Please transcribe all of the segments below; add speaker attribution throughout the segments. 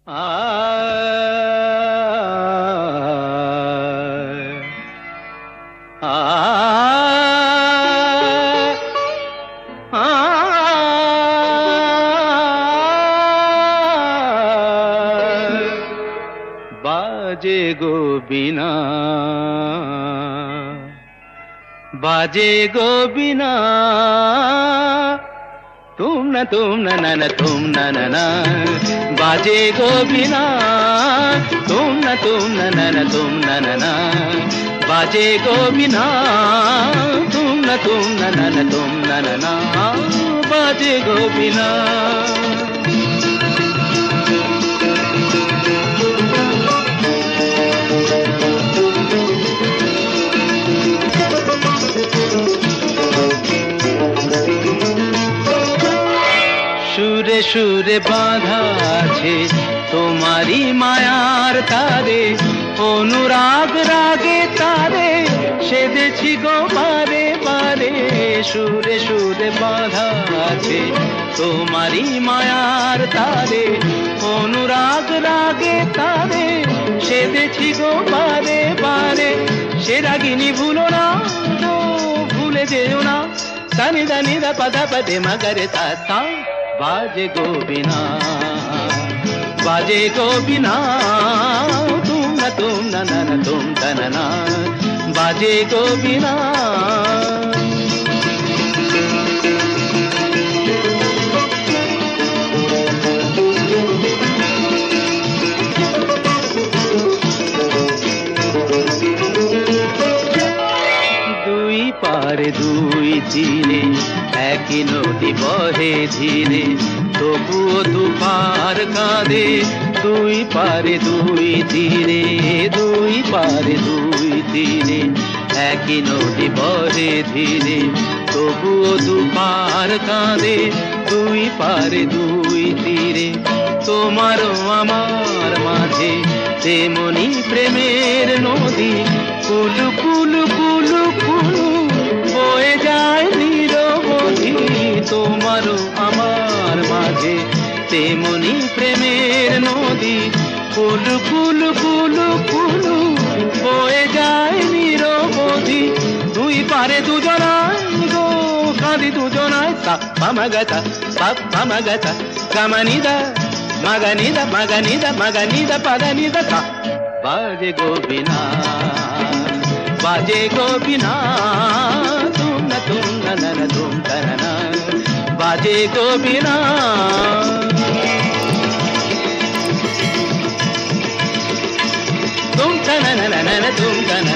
Speaker 1: आ आ बाजे गो बिना, बाजे गो बिना, तुम न तुम न बाजे गो बिना, तुम न तुम न बाजे गो बिना, तुम न तुम न बाजे गो बिना। সুরে সুরে বাঁধা আছে তোমারি মায়ার তারে, অনুরাগ রাগে তারে সেধেছি গো বারে বারে। সুরে সুরে বাঁধা আছে তোমারি মায়ার তারে, অনুরাগ রাগে তারে সেধেছি গো বারে বারে। সে রাগিনী ভুলো না তো ভুলে যেও না, সানি দানি দা পদা পদে মগরে তা। बाजे गो बिना, बाजे गो बिना, तुम न तुम न बाजे गो बिना। দুই পারে দুই তীরে একই নদী বহে ধীরে, তবুও দুপার কাঁদে। দুই পারে দুই তীরে, দুই পারে দুই তীরে একই নদী বহে ধীরে, তবুও দুপার কাঁদে। দুই পারে দুই তীরে তোমারও আমার মাঝে তেমনি প্রেমের নদী, কুলু কুলু কুলু কুলু বয়ে যায় নিরবধি। তোমারও আমার মাঝে তেমনি প্রেমের নদী, কুলু কুলু কুলু কুলু বয়ে যায় নিরবধি। দুই পারে দুজনায় গো কাঁদি দুজনায়, পামাগাতা পামাগাতা কামানিদা মাগানিদা মাগানিদা মাগানিদা পাদানিদা তা। बाजे गो बिना, बाजे गो बिना, तुम न तुम न बाजे गो बिना। तुम तन तुम तन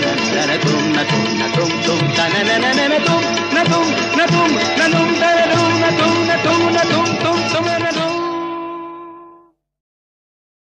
Speaker 1: तुम न तुम न तुम तुम तन तुम न तुम न तुम न तुम